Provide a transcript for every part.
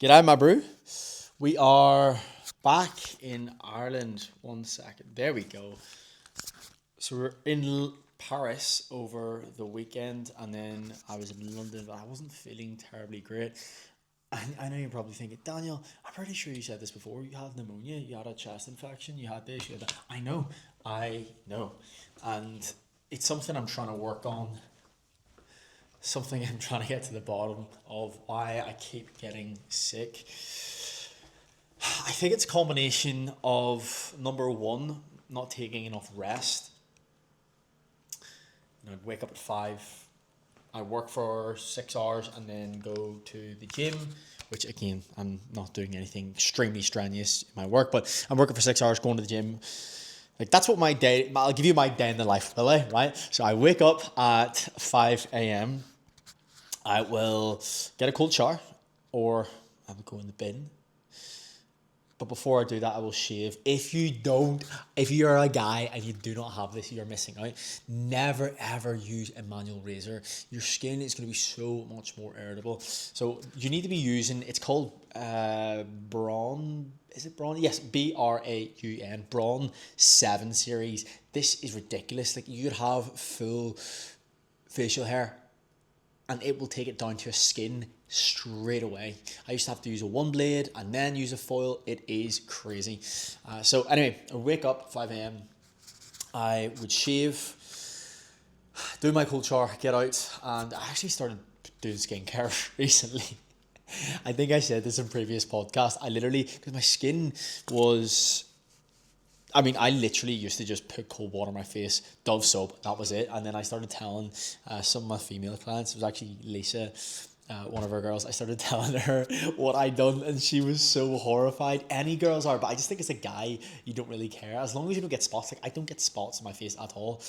G'day, my brew. We are back in Ireland. 1 second. There we go. So we're in Paris over the weekend, and then I was in London, but I wasn't feeling terribly great. I know you're probably thinking, Daniel, I'm pretty sure you said this before. You had pneumonia, you had a chest infection, you had this, you had that. I know. And it's something I'm trying to work on, something I'm trying to get to the bottom of why I keep getting sick. I think it's a combination of number one, not taking enough rest. I'd wake up at 5, I work for 6 hours and then go to the gym, which again, I'm not doing anything extremely strenuous in my work, but I'm working for 6 hours, going to the gym. Like, that's what my day, I'll give you my day in the life, will I? Right? So I wake up at 5 a.m. I will get a cold shower, or I will go in the bin. But before I do that, I will shave. If you're a guy and you do not have this, you're missing out. Never ever use a manual razor. Your skin is going to be so much more irritable. So you need to be using, it's called Braun. Is it Braun? Yes, Braun. Braun 7 series. This is ridiculous. Like, you could have full facial hair and it will take it down to your skin straight away. I used to have to use a one blade and then use a foil. It is crazy. So anyway, I wake up 5 a.m. I would shave, do my cold shower, get out, and I actually started doing skincare recently. I think I said this in previous podcast. Because my skin was, I literally used to just put cold water on my face, Dove soap, that was it. And then I started telling some of my female clients, it was actually Lisa, one of our girls, I started telling her what I'd done, and she was so horrified. Any girls are, but I just think as a guy, you don't really care. As long as you don't get spots. Like, I don't get spots on my face at all,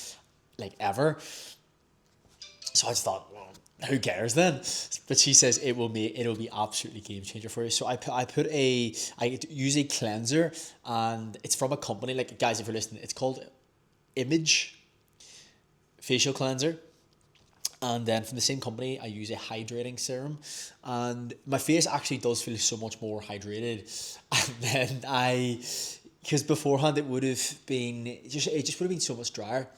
like, ever. So I just thought, well, who cares then? But she says it'll be absolutely game changer for you. So I use a cleanser, and it's from a company, like, guys, if you're listening, it's called Image facial cleanser. And then from the same company, I use a hydrating serum, and my face actually does feel so much more hydrated. And then because beforehand it would have been it just would have been so much drier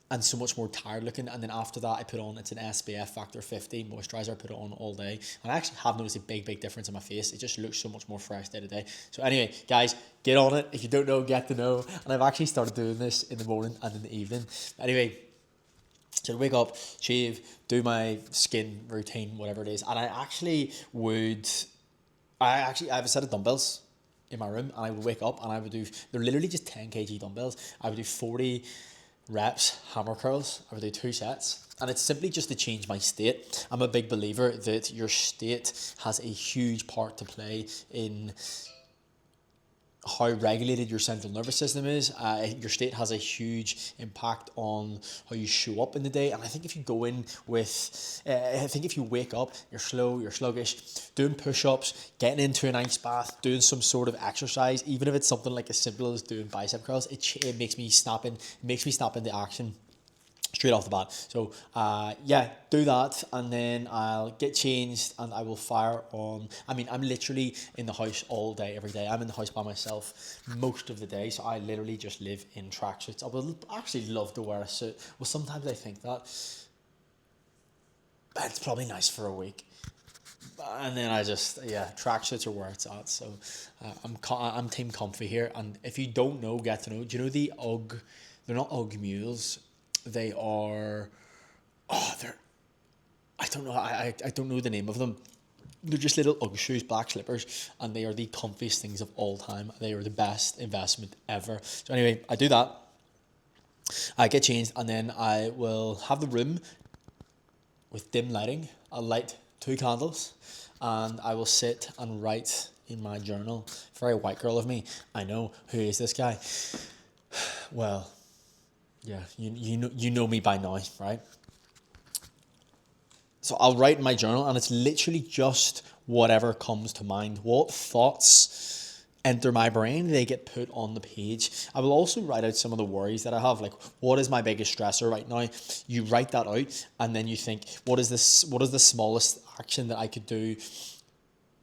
and so much more tired looking. And then after that, it's an SPF factor 50 moisturizer. I put it on all day, and I actually have noticed a big difference in my face. It just looks so much more fresh day to day. So anyway, guys, get on it. If you don't know, get to know. And I've actually started doing this in the morning and in the evening. Anyway, so I wake up, shave, do my skin routine, whatever it is, and I have a set of dumbbells in my room, and I would wake up and they're literally just 10 kg dumbbells. I would do 40 reps hammer curls. I would do 2 sets, and it's simply just to change my state. I'm a big believer that your state has a huge part to play in how regulated your central nervous system is. Your state has a huge impact on how you show up in the day. And I think if you go in with, if you wake up, you're slow, you're sluggish, doing push-ups, getting into an ice bath, doing some sort of exercise, even if it's something like as simple as doing bicep curls, it makes me snap into action straight off the bat. So do that, and then I'll get changed and I will fire on. I'm literally in the house all day, every day. I'm in the house by myself most of the day, so I literally just live in tracksuits. I would actually love to wear a suit. Well, sometimes I think that, but it's probably nice for a week. And then tracksuits are where it's at. So I'm team comfy here. And if you don't know, get to know. Do you know the UGG? They're not UGG mules. They are, I don't know, I don't know the name of them. They're just little UGG shoes, black slippers, and they are the comfiest things of all time. They are the best investment ever. So anyway, I do that. I get changed, and then I will have the room with dim lighting. I'll light 2 candles, and I will sit and write in my journal. Very white girl of me, I know. Who is this guy? Well, yeah, you know me by now, right? So I'll write in my journal, and it's literally just whatever comes to mind. What thoughts enter my brain, they get put on the page. I will also write out some of the worries that I have, like, what is my biggest stressor right now? You write that out, and then you think, what is the smallest action that I could do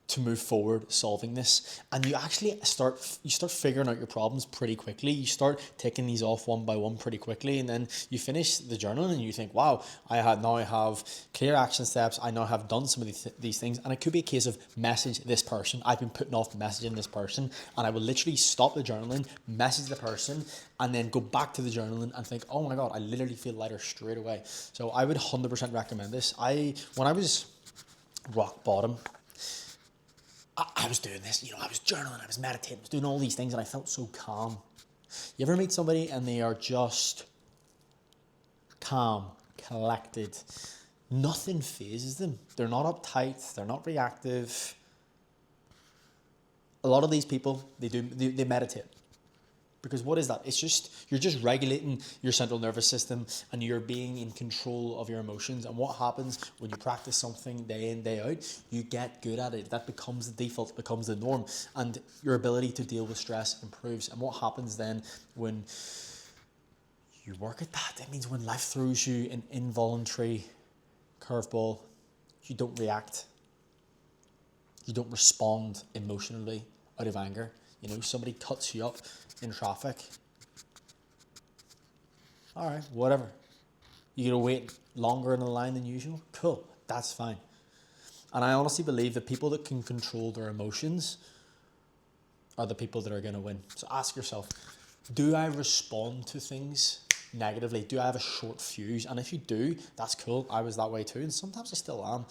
to move forward solving this, and you actually start figuring out your problems pretty quickly. You start taking these off one by one pretty quickly, and then you finish the journal and you think, wow, I have clear action steps. I now have done some of these things, and it could be a case of message this person. I've been putting off messaging this person, and I will literally stop the journaling, message the person, and then go back to the journaling and think, oh my god, I literally feel lighter straight away. So I would 100% recommend this. When I was rock bottom, I was doing this, I was journaling, I was meditating, I was doing all these things, and I felt so calm. You ever meet somebody and they are just calm, collected, nothing phases them. They're not uptight, they're not reactive. A lot of these people, they meditate. Because what is that? You're just regulating your central nervous system, and you're being in control of your emotions. And what happens when you practice something day in, day out, you get good at it. That becomes the default, becomes the norm, and your ability to deal with stress improves. And what happens then when you work at that? It means when life throws you an involuntary curveball, you don't react. You don't respond emotionally out of anger. Somebody cuts you up in traffic. All right, whatever. You're going to wait longer in the line than usual? Cool, that's fine. And I honestly believe that people that can control their emotions are the people that are going to win. So ask yourself, do I respond to things negatively? Do I have a short fuse? And if you do, that's cool. I was that way too, and sometimes I still am.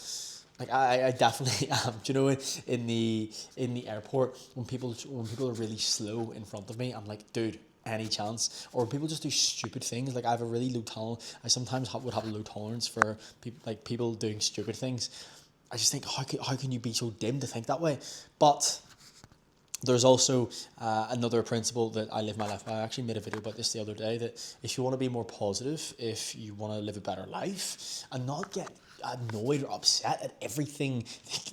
Like I definitely am. Do you know, in the airport, when people are really slow in front of me, I'm like, dude, any chance? Or people just do stupid things. Like I have a really low tolerance. I sometimes would have a low tolerance for people doing stupid things. I just think, how can you be so dim to think that way? But there's also another principle that I live my life by. I actually made a video about this the other day, that if you want to be more positive, if you want to live a better life and not get annoyed or upset at everything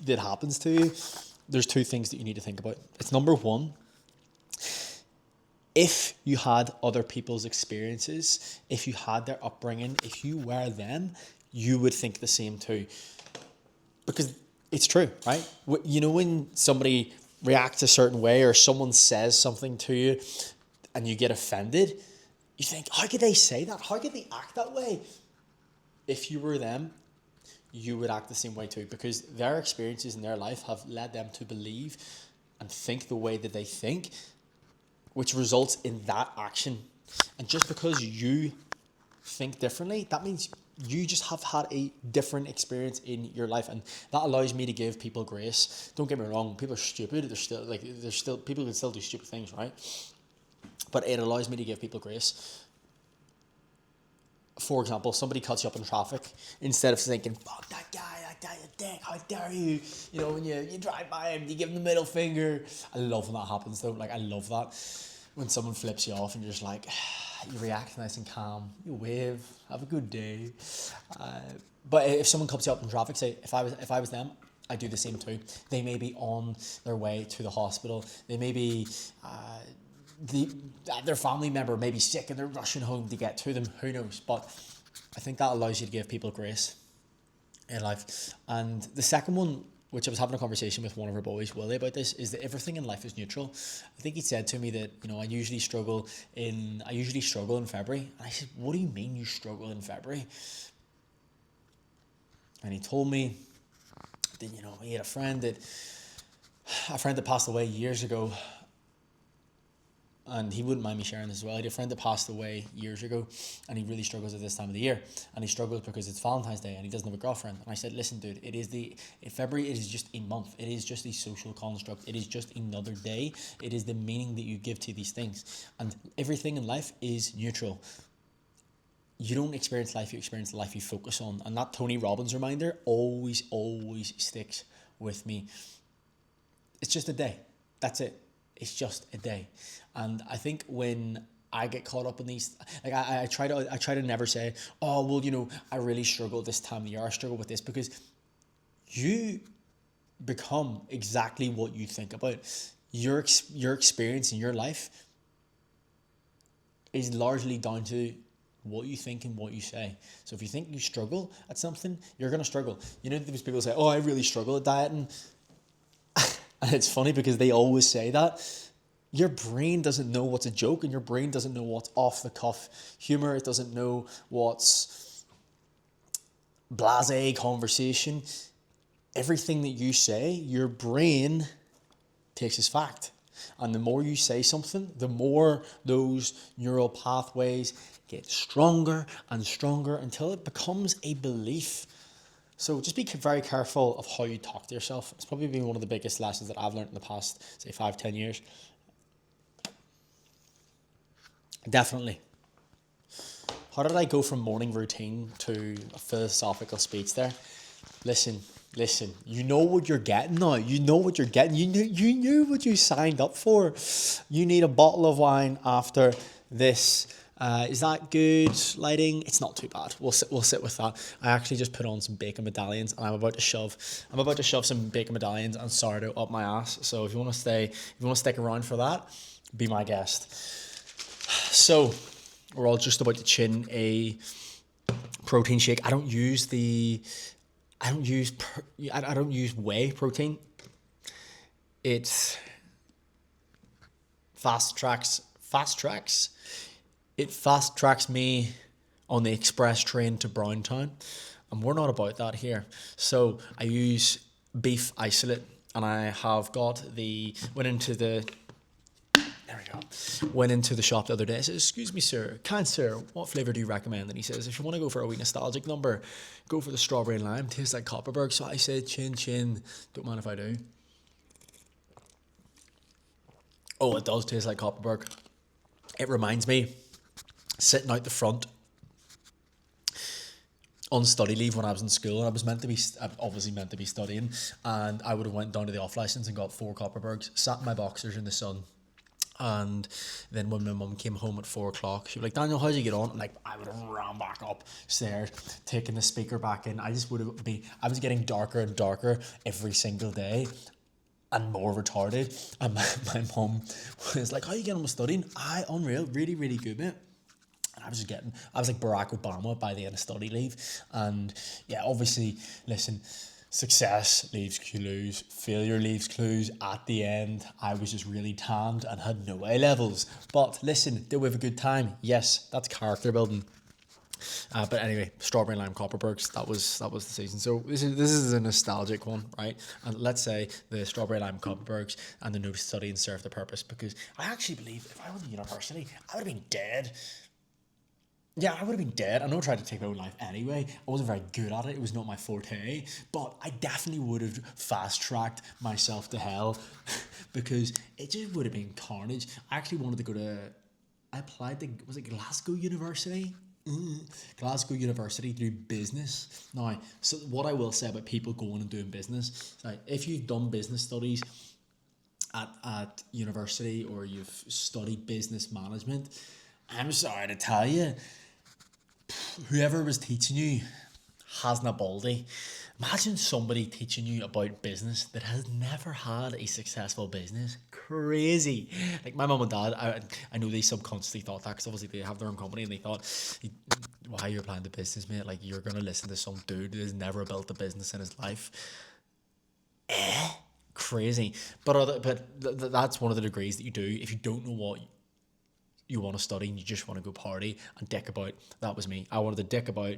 that happens to you, there's two things that you need to think about. It's number one, if you had other people's experiences, if you had their upbringing, if you were them, you would think the same too. Because it's true, right? When somebody reacts a certain way, or someone says something to you and you get offended, you think, how could they say that? How could they act that way? If you were them, you would act the same way too, because their experiences in their life have led them to believe and think the way that they think, which results in that action. And just because you think differently, that means you just have had a different experience in your life, and that allows me to give people grace. Don't get me wrong, people are stupid. People can still do stupid things, right? But it allows me to give people grace. For example, somebody cuts you up in traffic, instead of thinking, fuck that guy, you dick, how dare you? When you drive by him, you give him the middle finger. I love when that happens though. I love that. When someone flips you off and you're just like, you react nice and calm, you wave, have a good day. But if someone cuts you up in traffic, say, if I was them, I do the same too. They may be on their way to the hospital. They may be, their family member may be sick and they're rushing home to get to them. Who knows? But I think that allows you to give people grace in life. And the second one, which I was having a conversation with one of our boys, Willie, about this, is that everything in life is neutral. I think he said to me that, I usually struggle in February. And I said, what do you mean you struggle in February? And he told me that, he had a friend that passed away years ago. And he wouldn't mind me sharing this as well. I had a friend that passed away years ago, and he really struggles at this time of the year. And he struggles because it's Valentine's Day and he doesn't have a girlfriend. And I said, listen, dude, in February, it is just a month. It is just a social construct. It is just another day. It is the meaning that you give to these things. And everything in life is neutral. You don't experience life, you experience the life you focus on. And that Tony Robbins reminder always sticks with me. It's just a day. That's it. It's just a day. And I think when I get caught up in these, I try to never say, oh, well, I really struggle this time of the year. I struggle with this, because you become exactly what you think about. Your experience in your life is largely down to what you think and what you say. So if you think you struggle at something, you're going to struggle. These people say, oh, I really struggle at dieting. And it's funny because they always say that. Your brain doesn't know what's a joke, and your brain doesn't know what's off the cuff humor. It doesn't know what's blasé conversation. Everything that you say, your brain takes as fact. And the more you say something, the more those neural pathways get stronger and stronger until it becomes a belief. So just be very careful of how you talk to yourself. It's probably been one of the biggest lessons that I've learned in the past, say, 5, 10 years. Definitely. How did I go from morning routine to a philosophical speech there? Listen. You know what you're getting now. You know what you're getting. You knew what you signed up for. You need a bottle of wine after this. Is that good lighting? It's not too bad. We'll sit with that. I actually just put on some bacon medallions, and I'm about to shove some bacon medallions and sourdough up my ass. So if you want to stick around for that, be my guest. So we're all just about to chin a protein shake. I don't use whey protein. It fast tracks me on the express train to Browntown, and we're not about that here. So I use beef isolate, and I have went into the shop the other day. I said, "Excuse me, sir, kind sir, what flavour do you recommend?" And he says, "If you want to go for a wee nostalgic number, go for the strawberry and lime. Tastes like Copperberg." So I said, chin, don't mind if I do. Oh, it does taste like Copperberg. It reminds me, sitting out the front on study leave when I was in school, and I was obviously meant to be studying, and I would have went down to the off license and got 4 Copperbergs, sat in my boxers in the sun. And then when my mum came home at 4 o'clock, she was like, "Daniel, how'd you get on?" And I would have ran back upstairs, taking the speaker back in. I was getting darker and darker every single day and more retarded. And my mum was like, "How you getting on with studying?" Unreal, really, really good, mate. And I was like Barack Obama by the end of study leave. And yeah, obviously, listen, success leaves clues, failure leaves clues. At the end, I was just really tanned and had no A levels. But listen, did we have a good time? Yes, that's character building. But anyway, strawberry and lime Copperbergs, that was the season. So this is a nostalgic one, right? And let's say the strawberry lime Copperbergs and the no study and serve the purpose, because I actually believe if I went to university, I would have been dead. Yeah, I would have been dead. I know I tried to take my own life anyway. I wasn't very good at it. It was not my forte. But I definitely would have fast-tracked myself to hell because it just would have been carnage. I actually wanted to go to... I applied to... Was it Glasgow University? Glasgow University through business. Now, so what I will say about people going and doing business, if you've done business studies at university or you've studied business management, I'm sorry to tell you, whoever was teaching you hasn't a baldy. Imagine somebody teaching you about business that has never had a successful business. Crazy. Like my mum and dad, I know they subconsciously thought that because obviously they have their own company and they thought, why are you applying to business, mate? Like you're going to listen to some dude who has never built a business in his life. Crazy. But that's one of the degrees that you do if you don't know what you want to study and you just want to go party and dick about. That was me. I wanted to dick about,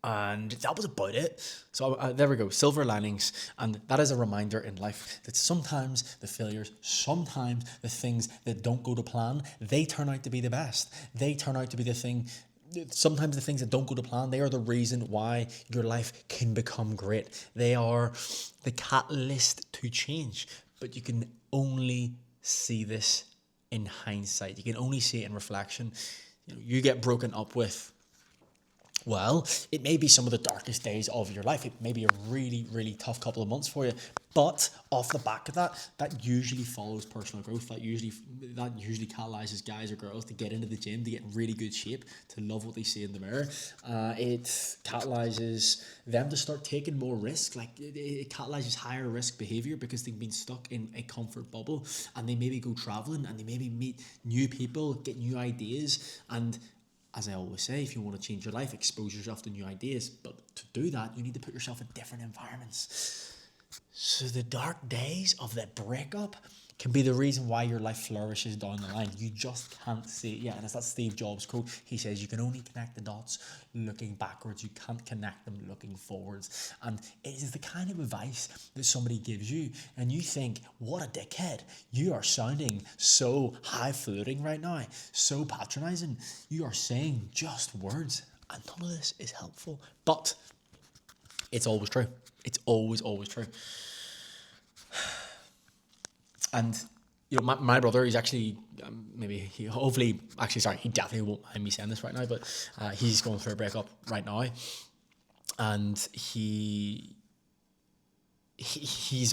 and that was about it. So there we go, silver linings. And that is a reminder in life that sometimes the failures, sometimes the things that don't go to plan, they turn out to be the best. They turn out to be the thing. Sometimes the things that don't go to plan, they are the reason why your life can become great. They are the catalyst to change. But you can only see this in hindsight. You can only see it in reflection. You get broken up with. Well, it may be some of the darkest days of your life. It may be a really, really tough couple of months for you. But off the back of that usually follows personal growth. That usually catalyzes guys or girls to get into the gym, to get in really good shape, to love what they see in the mirror. It catalyzes them to start taking more risk. Like it catalyzes higher risk behavior because they've been stuck in a comfort bubble, and they maybe go traveling and they maybe meet new people, get new ideas. And as I always say, if you want to change your life, expose yourself to new ideas. But to do that, you need to put yourself in different environments. So the dark days of that breakup can be the reason why your life flourishes down the line. You just can't see it yet. And it's that Steve Jobs quote. He says you can only connect the dots looking backwards. You can't connect them looking forwards. And it is the kind of advice that somebody gives you and you think, what a dickhead. You are sounding so highfalutin right now, so patronizing. You are saying just words and none of this is helpful. But it's always true. It's always, always true. And my brother, he's actually he definitely won't mind me saying this right now, but he's going through a breakup right now, and he's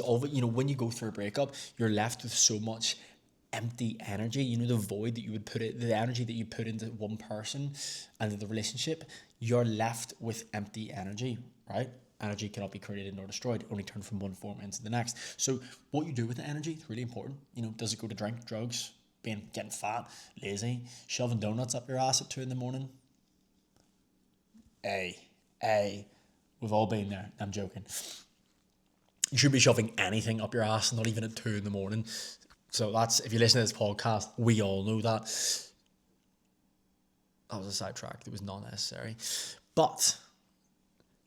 always, when you go through a breakup, you're left with so much empty energy. The void that you would the energy that you put into one person and the relationship, you're left with empty energy, right? Energy cannot be created nor destroyed, only turned from one form into the next. So what you do with the energy is really important. Does it go to drink, drugs, getting fat, lazy, shoving donuts up your ass at 2 a.m? We've all been there. I'm joking. You should be shoving anything up your ass, not even at 2 a.m. So that's, if you listen to this podcast, we all know that. That was a sidetrack. It was not necessary. But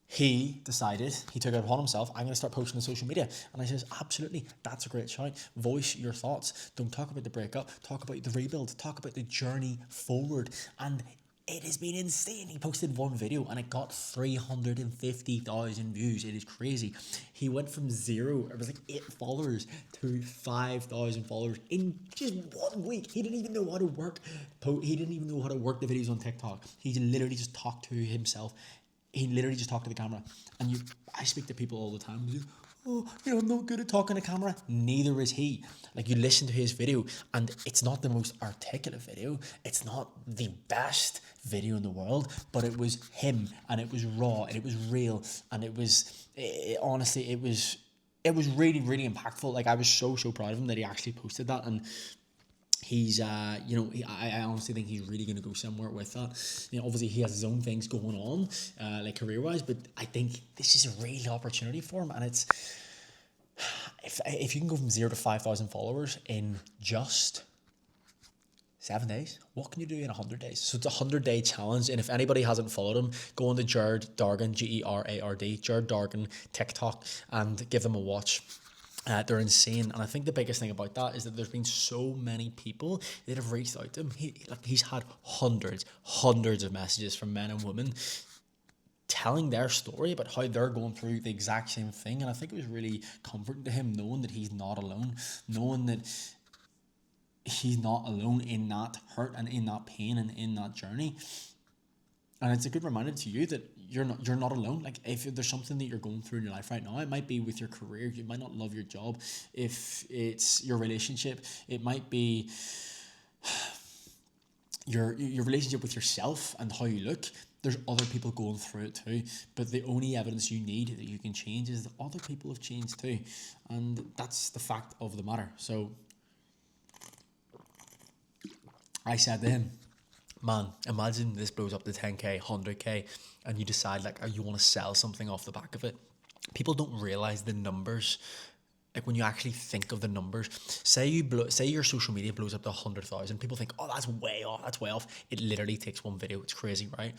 he decided, he took it upon himself, I'm going to start posting on social media. And I says, absolutely, that's a great shout. Voice your thoughts. Don't talk about the breakup. Talk about the rebuild. Talk about the journey forward. And it has been insane. He posted one video and it got 350,000 views. It is crazy. He went from 0, it was like 8 followers, to 5,000 followers in just 1 week. He didn't even know how to work. He didn't even know how to work the videos on TikTok. He literally just talked to himself. He literally just talked to the camera. And I speak to people all the time. I'm not good at talking to camera. Neither is he. Like, you listen to his video and it's not the most articulate video. It's not the best video in the world, but it was him and it was raw and it was real and honestly, it was really, really impactful. Like, I was so proud of him that he actually posted that. And he's, I honestly think he's really going to go somewhere with that. Obviously he has his own things going on, like career-wise, but I think this is a real opportunity for him. And it's, if you can go from 0 to 5,000 followers in just 7 days, what can you do in 100 days? So it's a 100-day challenge. And if anybody hasn't followed him, go on to Jared Dargan, Gerard, Jared Dargan TikTok, and give them a watch. They're insane. And I think the biggest thing about that is that there's been so many people that have reached out to him. He's had hundreds of messages from men and women telling their story about how they're going through the exact same thing. And I think it was really comforting to him knowing that he's not alone, knowing that he's not alone in that hurt and in that pain and in that journey. And it's a good reminder to you that you're not alone. Like, if there's something that you're going through in your life right now, it might be with your career, you might not love your job. If it's your relationship, it might be your relationship with yourself and how you look. There's other people going through it too, but the only evidence you need that you can change is that other people have changed too, and that's the fact of the matter. So I said to him, man, imagine this blows up to 10k, 100k, and you decide you want to sell something off the back of it. People don't realize the numbers. Like, when you actually think of the numbers, say your social media blows up to 100,000, people think, oh, that's way off. It literally takes one video. It's crazy, right?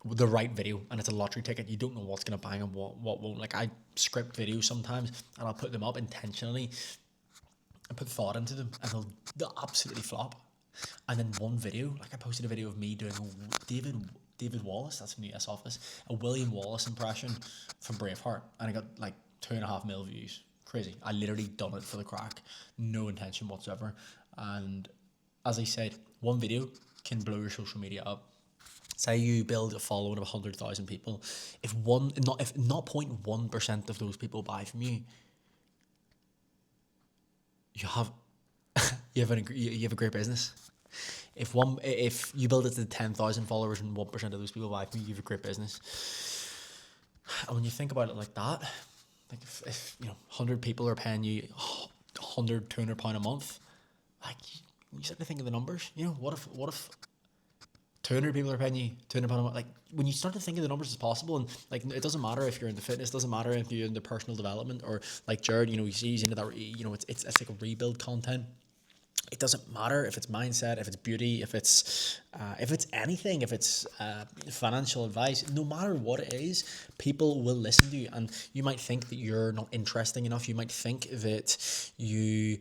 The right video, and it's a lottery ticket. You don't know what's gonna bang and what won't. Like, I script videos sometimes and I'll put them up intentionally and put thought into them, and they'll absolutely flop. And then one video, like, I posted a video of me doing a David Wallace, that's from the US Office, a William Wallace impression from Braveheart, and I got like 2.5 million views. Crazy. I literally done it for the crack, no intention whatsoever. And as I said, one video can blow your social media up. Say you build a following of 100,000 people, if 0.1% of those people buy from you, you have a great business. If you build it to 10,000 followers and 1% of those people buy from you, you have a great business. And when you think about it like that, like, if 100 people are paying you 100, 200 pound a month, like, you start to think of the numbers. What if 200 people are paying you 200 pound a month. Like when you start to think of the numbers as possible, and like it doesn't matter if you're into fitness, doesn't matter if you're into personal development, or like Jared, you know, he's into that. You know, it's like a rebuild content. It doesn't matter if it's mindset, if it's beauty, if it's anything, if it's financial advice. No matter what it is, people will listen to you, and you might think that you're not interesting enough. You might think that you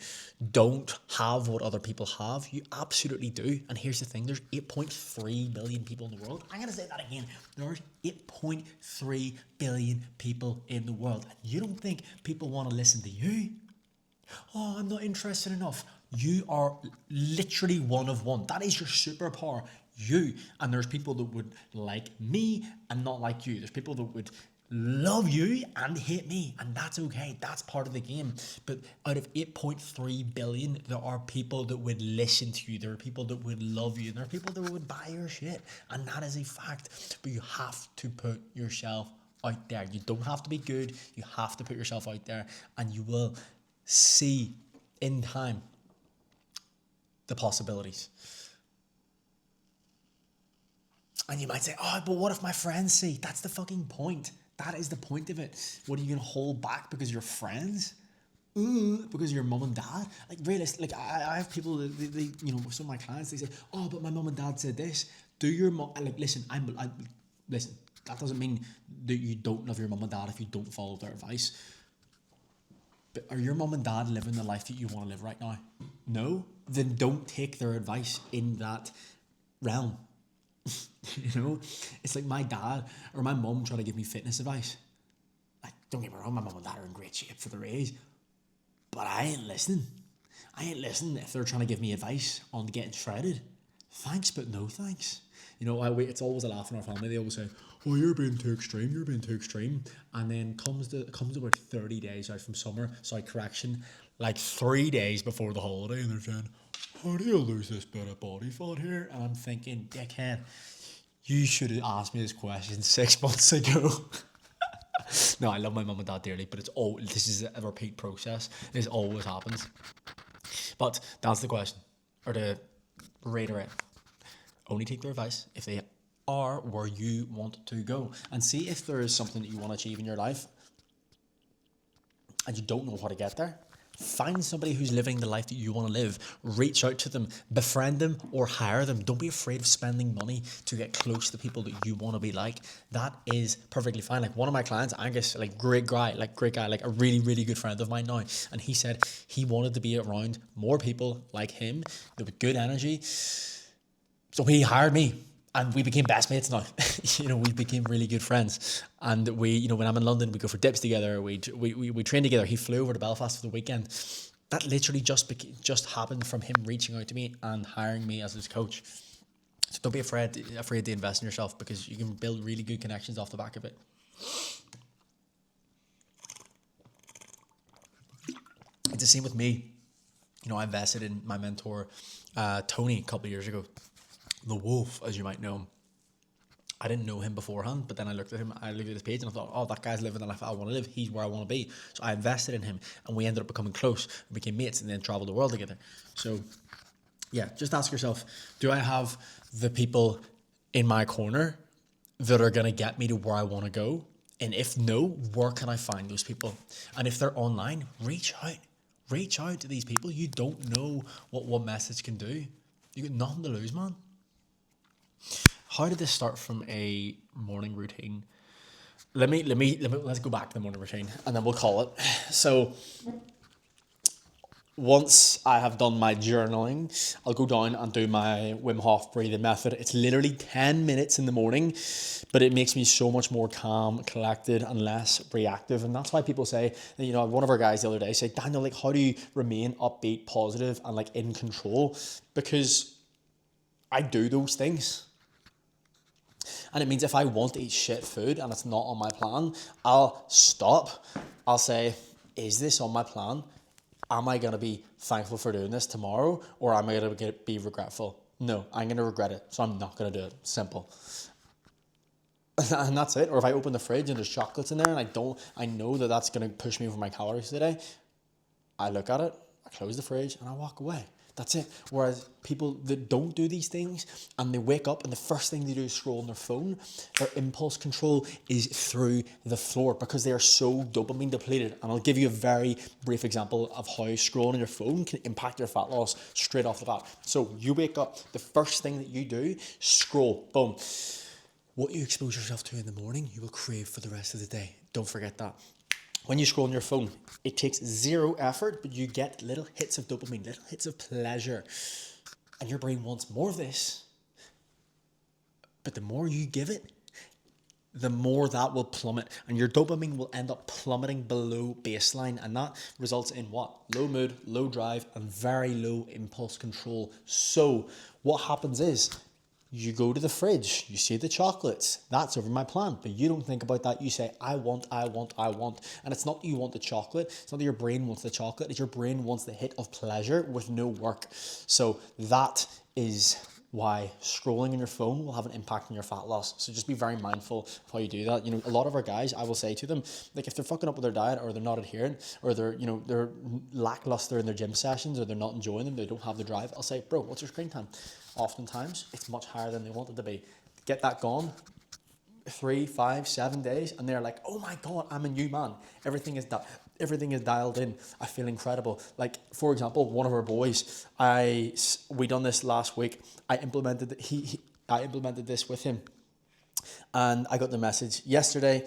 don't have what other people have. You absolutely do. And here's the thing: there's 8.3 billion people in the world. I'm gonna say that again. There's 8.3 billion people in the world, and you don't think people want to listen to you? Oh, I'm not interested enough. You are literally one of one. That is your superpower. You. And there's people that would like me and not like you. There's people that would love you and hate me. And that's okay. That's part of the game. But out of 8.3 billion, there are people that would listen to you. There are people that would love you. And there are people that would buy your shit. And that is a fact. But you have to put yourself out there. You don't have to be good. You have to put yourself out there. And you will see in time the possibilities. And you might say, oh, but what if my friends see? That's the fucking point. That is the point of it. What are you going to hold back because you're friends? Because your mum and dad? Like, realistic, like I have people that they you know, some of my clients, they say, oh, but my mum and dad said this. Do your mum, like, listen, listen, that doesn't mean that you don't love your mum and dad if you don't follow their advice. But are your mum and dad living the life that you want to live right now? No? Then don't take their advice in that realm. You know? It's like my dad or my mum trying to give me fitness advice. Like, don't get me wrong, my mum and dad are in great shape for their age. But I ain't listening. I ain't listening if they're trying to give me advice on getting shredded. Thanks, but no thanks. You know, it's always a laugh in our family. They always say, oh, you're being too extreme, you're being too extreme. And then comes about 30 days out from summer, like 3 days before the holiday, and they're saying, how do you lose this bit of body fat here? And I'm thinking, dickhead, you should have asked me this question 6 months ago. No, I love my mum and dad dearly, but this is a repeat process. This always happens. But that's the question, or to reiterate. Only take their advice if they are where you want to go, and see if there is something that you want to achieve in your life and you don't know how to get there. Find somebody who's living the life that you want to live. Reach out to them, befriend them, or hire them. Don't be afraid of spending money to get close to people that you want to be like. That is perfectly fine. Like one of my clients, Angus, like great guy, like a really, really good friend of mine now. And he said he wanted to be around more people like him with good energy. So he hired me. And we became best mates now. You know, we became really good friends. And we, you know, when I'm in London, we go for dips together. We train together. He flew over to Belfast for the weekend. That literally just happened from him reaching out to me and hiring me as his coach. So don't be afraid to invest in yourself, because you can build really good connections off the back of it. It's the same with me. You know, I invested in my mentor, Tony, a couple of years ago. The Wolf, as you might know him. I didn't know him beforehand, but then I looked at his page and I thought, oh, that guy's living the life I want to live. He's where I want to be. So I invested in him, and we ended up becoming close. We became mates and then traveled the world together. So yeah, just ask yourself, do I have the people in my corner that are going to get me to where I want to go? And if no, where can I find those people? And if they're online, reach out. Reach out to these people. You don't know what one message can do. You got nothing to lose, man. How did this start from a morning routine? Let's go back to the morning routine, and then we'll call it. So once I have done my journaling, I'll go down and do my Wim Hof breathing method. It's literally 10 minutes in the morning, but it makes me so much more calm, collected, and less reactive. And that's why people say, you know, one of our guys the other day said, Daniel, like, how do you remain upbeat, positive, and like in control? Because I do those things. And it means if I want to eat shit food and it's not on my plan, I'll stop. I'll say, is this on my plan? Am I going to be thankful for doing this tomorrow, or am I going to be regretful? No, I'm going to regret it, so I'm not going to do it. Simple. And that's it. Or if I open the fridge and there's chocolates in there and I know that that's going to push me over my calories today, I look at it, I close the fridge, and I walk away. That's it. Whereas people that don't do these things and they wake up and the first thing they do is scroll on their phone, their impulse control is through the floor because they are so dopamine depleted. And I'll give you a very brief example of how scrolling on your phone can impact your fat loss straight off the bat. So you wake up, the first thing that you do, scroll, boom. What you expose yourself to in the morning, you will crave for the rest of the day. Don't forget that. When you scroll on your phone, it takes zero effort, but you get little hits of dopamine, little hits of pleasure. And your brain wants more of this. But the more you give it, the more that will plummet. And your dopamine will end up plummeting below baseline. And that results in what? Low mood, low drive, and very low impulse control. So what happens is, you go to the fridge, you see the chocolates, that's over my plan. But you don't think about that. You say, I want. And it's not that you want the chocolate. It's not that your brain wants the chocolate. It's your brain wants the hit of pleasure with no work. So that is why scrolling on your phone will have an impact on your fat loss. So just be very mindful of how you do that. You know, a lot of our guys, I will say to them, like if they're fucking up with their diet or they're not adhering or they're lackluster in their gym sessions or they're not enjoying them, they don't have the drive, I'll say, bro, what's your screen time? Oftentimes it's much higher than they want it to be. Get that gone, 3, 5, 7 days, and they're like, oh my God, I'm a new man. Everything is dialed in. I feel incredible. Like, for example, one of our boys, we done this last week. I implemented this with him, and I got the message yesterday.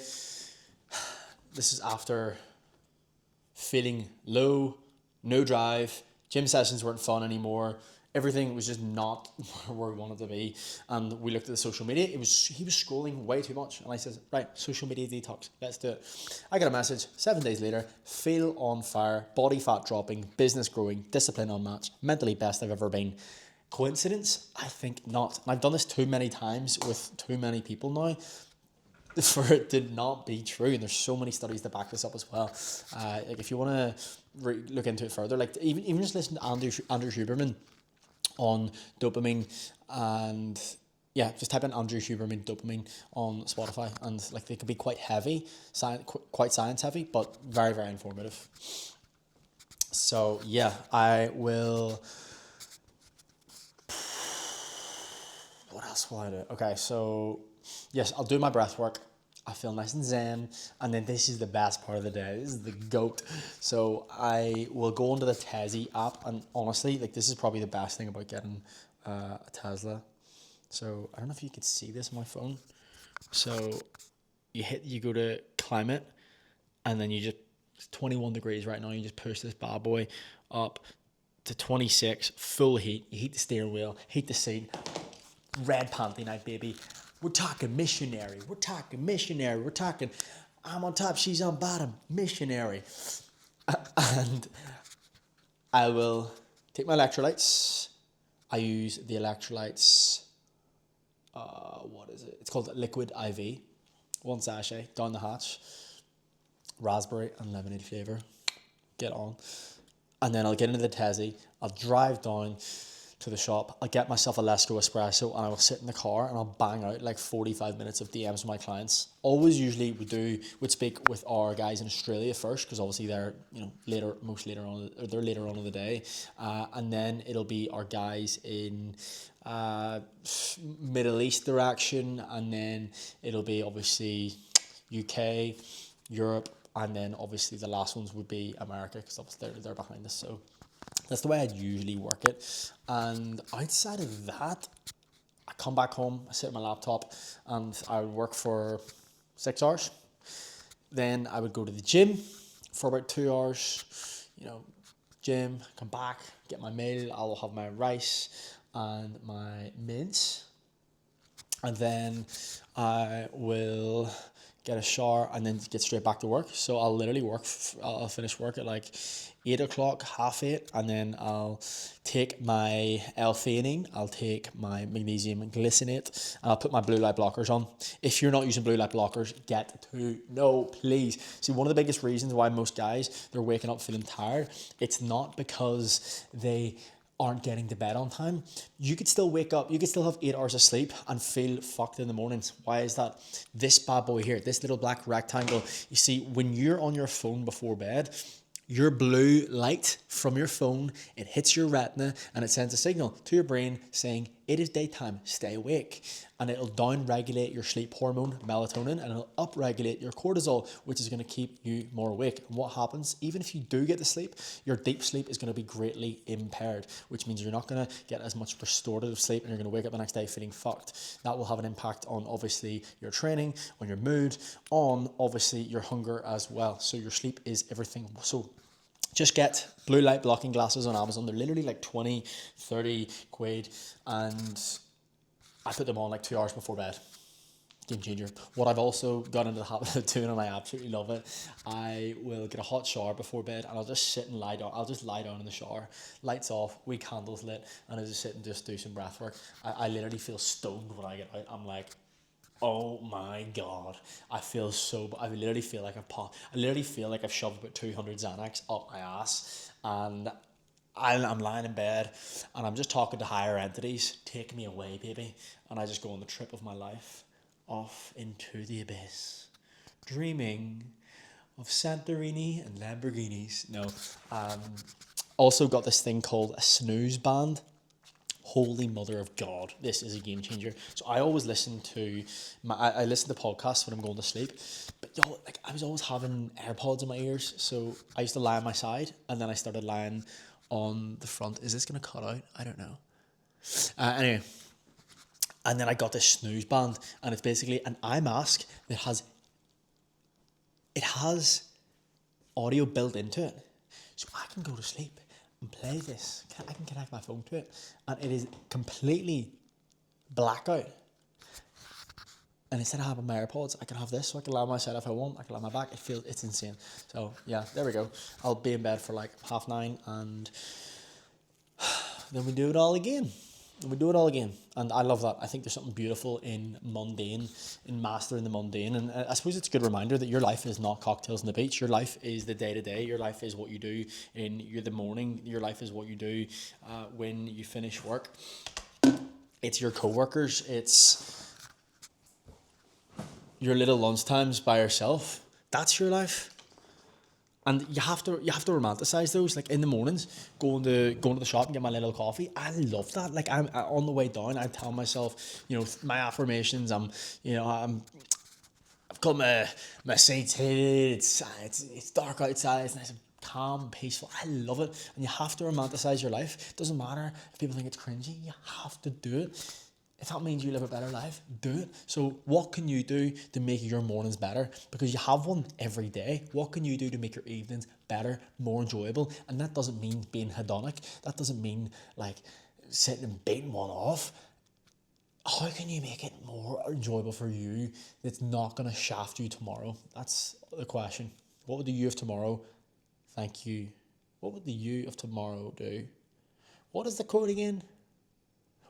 This is after feeling low, no drive, gym sessions weren't fun anymore. Everything was just not where we wanted to be. And we looked at the social media. He was scrolling way too much. And I said, right, social media detox. Let's do it. I got a message 7 days later. Feel on fire. Body fat dropping. Business growing. Discipline unmatched. Mentally best I've ever been. Coincidence? I think not. And I've done this too many times with too many people now for it to not be true. And there's so many studies to back this up as well. Like if you want to look into it further, like even just listen to Andrew Huberman on dopamine, and yeah, just type in Andrew Huberman dopamine on Spotify, and like they can be quite heavy, quite science heavy, but very, very informative. So yeah, I will. What else will I do? Okay, so yes, I'll do my breath work. I feel nice and zen, and then this is the best part of the day. This is the GOAT. So I will go onto the Tezzy app, and honestly, like this is probably the best thing about getting a Tesla. So I don't know if you could see this on my phone. So you go to climate, and then it's 21 degrees right now. You just push this bad boy up to 26, full heat. You heat the steering wheel, heat the seat, red panty night, baby. We're talking missionary. We're talking, I'm on top, she's on bottom. Missionary. And I will take my electrolytes. I use the electrolytes, what is it? It's called Liquid IV. 1 sachet, down the hatch. Raspberry and lemonade flavour. Get on. And then I'll get into the Tezzy. I'll drive down to the shop. I'll get myself a Let's Go espresso, and I will sit in the car and I'll bang out like 45 minutes of DMs with my clients. Always usually would speak with our guys in Australia first, because obviously they're later on in the day, and then it'll be our guys in Middle East direction, and then it'll be obviously UK, Europe, and then obviously the last ones would be America, because obviously they're behind us. So that's the way I'd usually work it. And outside of that, I come back home, I sit at my laptop, and I would work for 6 hours. Then I would go to the gym for about 2 hours, gym, come back, get my meal. I'll have my rice and my mince. And then I will get a shower and then get straight back to work. So I'll literally I'll finish work at like 8 o'clock, 7:30, and then I'll take my L-theanine, I'll take my magnesium glycinate, and I'll put my blue light blockers on. If you're not using blue light blockers, get to know, please. See, one of the biggest reasons why most guys, they're waking up feeling tired, it's not because they aren't getting to bed on time. You could still wake up, you could still have 8 hours of sleep and feel fucked in the mornings. Why is that? This bad boy here, this little black rectangle, you see, when you're on your phone before bed, your blue light from your phone, it hits your retina and it sends a signal to your brain saying, it is daytime, stay awake. And it'll down-regulate your sleep hormone, melatonin, and it'll up-regulate your cortisol, which is going to keep you more awake. And what happens, even if you do get to sleep, your deep sleep is going to be greatly impaired, which means you're not going to get as much restorative sleep and you're going to wake up the next day feeling fucked. That will have an impact on, obviously, your training, on your mood, on, obviously, your hunger as well. So your sleep is everything. So just get blue light blocking glasses on Amazon. They're literally like 20, 30 quid. And I put them on like 2 hours before bed. Game changer. What I've also got into the habit of doing, and I absolutely love it, I will get a hot shower before bed and I'll just sit and lie down. I'll just lie down in the shower, lights off, wee candles lit, and I just sit and just do some breath work. I literally feel stoned when I get out. I'm like, oh my God, I literally feel like I've shoved about 200 Xanax up my ass, and I'm lying in bed and I'm just talking to higher entities, take me away, baby. And I just go on the trip of my life, off into the abyss, dreaming of Santorini and Lamborghinis. No, also got this thing called a snooze band. Holy mother of God, this is a game changer. So I always listen to I listen to podcasts when I'm going to sleep, but like I was always having AirPods in my ears. So I used to lie on my side, and then I started lying on the front. Is this gonna cut out? I don't know. Anyway, and then I got this snooze band, and it's basically an eye mask that has audio built into it, so I can go to sleep and play this. I can connect my phone to it, and it is completely blackout. And instead of having my AirPods, I can have this, so I can lie on my side if I want. I can lie on my back. It's insane. So yeah, there we go. I'll be in bed for like 9:30, and then we do it all again. And I love that. I think there's something beautiful in mastering the mundane. And I suppose it's a good reminder that your life is not cocktails on the beach. Your life is the day-to-day. Your life is what you do in the morning. Your life is what you do when you finish work. It's your co-workers. It's your little lunchtimes by yourself. That's your life. And you have to romanticize those. Like in the mornings, going to the shop and get my little coffee. I love that. Like I'm on the way down, I tell myself, my affirmations. I've got my seats heated. It's dark outside. It's nice and calm and peaceful. I love it. And you have to romanticize your life. It doesn't matter if people think it's cringy. You have to do it. If that means you live a better life, do it. So what can you do to make your mornings better? Because you have one every day. What can you do to make your evenings better, more enjoyable? And that doesn't mean being hedonic. That doesn't mean like sitting and beating one off. How can you make it more enjoyable for you that's not going to shaft you tomorrow? That's the question. What would the you of tomorrow thank you? What would the you of tomorrow do? What is the quote again?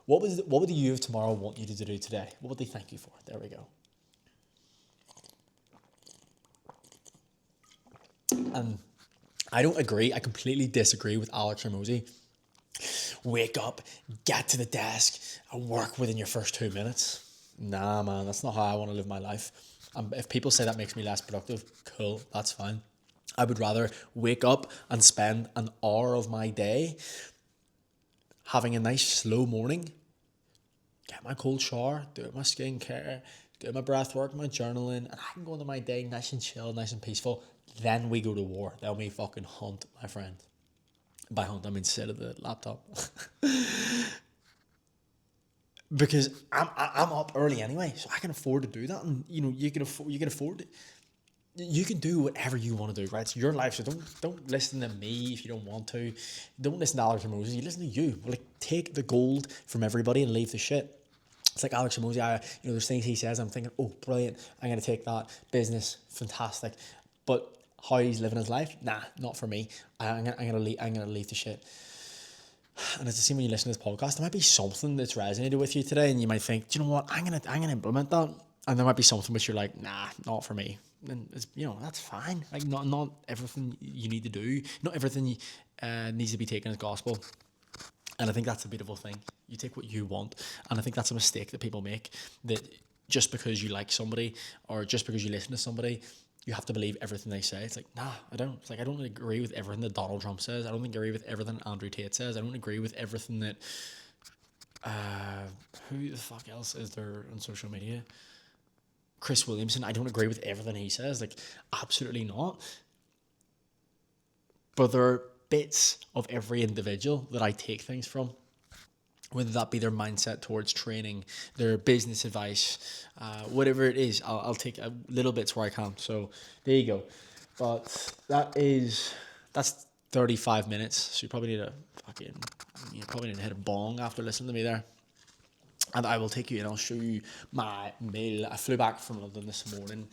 What would the you of tomorrow want you to do today? What would they thank you for? There we go. And I don't agree. I completely disagree with Alex Hormozi. Wake up, get to the desk, and work within your first 2 minutes. Nah, man, that's not how I want to live my life. If people say that makes me less productive, cool, that's fine. I would rather wake up and spend an hour of my day having a nice slow morning, get my cold shower, do my skincare, do my breath work, my journaling, and I can go into my day nice and chill, nice and peaceful. Then we go to war. Then we fucking hunt, my friend. By hunt, I mean sit at the laptop. Because I'm up early anyway, so I can afford to do that, and you can afford it. You can do whatever you want to do, right? It's your life, so don't listen to me if you don't want to. Don't listen to Alex Hormozi. You listen to you. Like, take the gold from everybody and leave the shit. It's like Alex Hormozi. There's things he says. I'm thinking, oh, brilliant. I'm gonna take that. Business, fantastic. But how he's living his life, nah, not for me. I'm gonna leave the shit. And it's the same when you listen to this podcast. There might be something that's resonated with you today, and you might think, do you know what? I'm gonna implement that. And there might be something which you're like, nah, not for me. And it's, that's fine. Like not everything you need to do, not everything needs to be taken as gospel. And I think that's a beautiful thing. You take what you want, and I think that's a mistake that people make. That just because you like somebody or just because you listen to somebody, you have to believe everything they say. It's like, nah, I don't. It's like, I don't agree with everything that Donald Trump says. I don't agree with everything Andrew Tate says. I don't agree with everything that, who the fuck else is there on social media? Chris Williamson. I don't agree with everything he says. Like, absolutely not. But there are bits of every individual that I take things from, whether that be their mindset towards training, their business advice, whatever it is. I'll take a little bits where I can. So there you go. But that's 35 minutes. So you probably need to hit a bong after listening to me there. And I will take you and I'll show you my meal. I flew back from London this morning,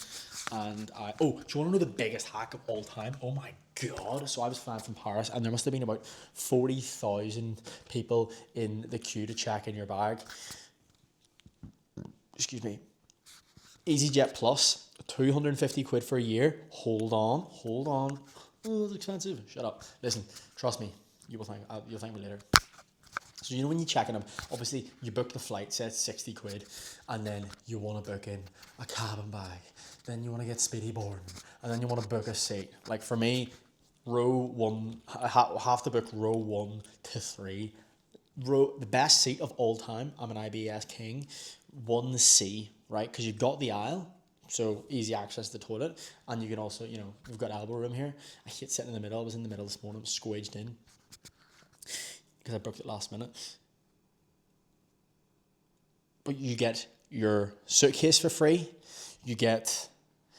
and do you want to know the biggest hack of all time? Oh my God. So I was flying from Paris, and there must have been about 40,000 people in the queue to check in your bag. Excuse me. EasyJet Plus, 250 quid for a year. Hold on. Oh, it's expensive. Shut up. Listen, trust me. You'll thank me later. So you know when you check in them, obviously you book the flight, say it's 60 quid, and then you want to book in a cabin bag, then you want to get speedy boarding, and then you want to book a seat. Like for me, row 1, I have to book row 1 to 3. The best seat of all time, I'm an IBS king, 1C, right? Because you've got the aisle, so easy access to the toilet, and you can also, we've got elbow room here. I hate sitting in the middle. I was in the middle this morning, squidged in, because I booked it last minute. But you get your suitcase for free, you get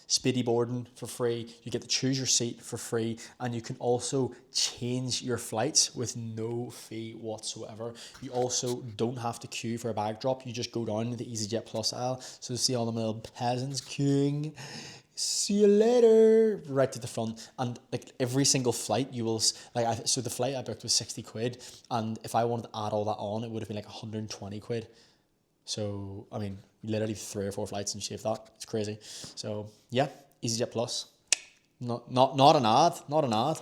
speedy boarding for free, you get to choose your seat for free, and you can also change your flights with no fee whatsoever. You also don't have to queue for a bag drop. You just go down to the EasyJet Plus aisle. So see all them little peasants queuing. See you later, right to the front. And like every single flight you will so the flight I booked was 60 quid, and if I wanted to add all that on, it would have been like 120 quid. So I mean, literally 3 or 4 flights and shave that. It's crazy. So yeah, EasyJet Plus. Not an ad.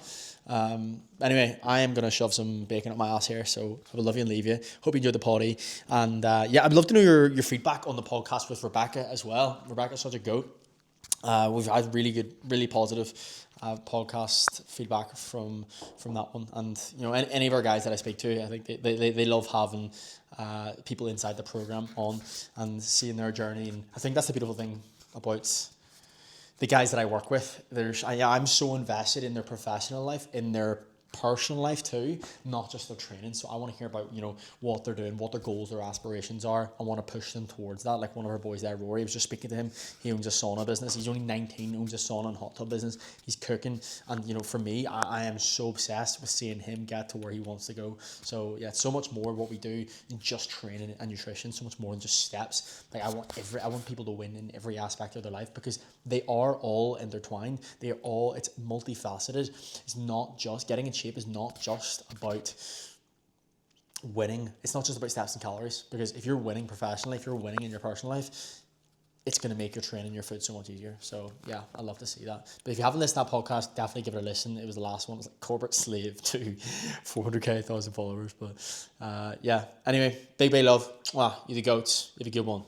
Anyway, I am gonna shove some bacon up my ass here, so I would love you and leave you. Hope you enjoyed the potty, and I'd love to know your feedback on the podcast with Rebecca as well. Rebecca's such a goat. We've had really good, really positive podcast feedback from that one, and any of our guys that I speak to, I think they love having people inside the program on and seeing their journey, and I think that's the beautiful thing about the guys that I work with. I'm so invested in their professional life, in their personal life too, not just their training. So I want to hear about what they're doing, what their goals, their aspirations are. I want to push them towards that. Like one of our boys there, Rory, I was just speaking to him. He owns a sauna business. He's only 19, owns a sauna and hot tub business. He's cooking, and for me, I am so obsessed with seeing him get to where he wants to go. So yeah, it's so much more what we do than just training and nutrition, so much more than just steps. Like I want people to win in every aspect of their life, because they are all intertwined. It's multifaceted. It's not just getting in shape is not just about winning. It's not just about steps and calories, because if you're winning professionally, if you're winning in your personal life, it's going to make your training, your food so much easier. So yeah, I love to see that. But if you haven't listened to that podcast, definitely give it a listen. It was the last one. It was like corporate slave to 400k, 1,000 followers. But anyway, big love. Wow, you're the goats. You have a good one.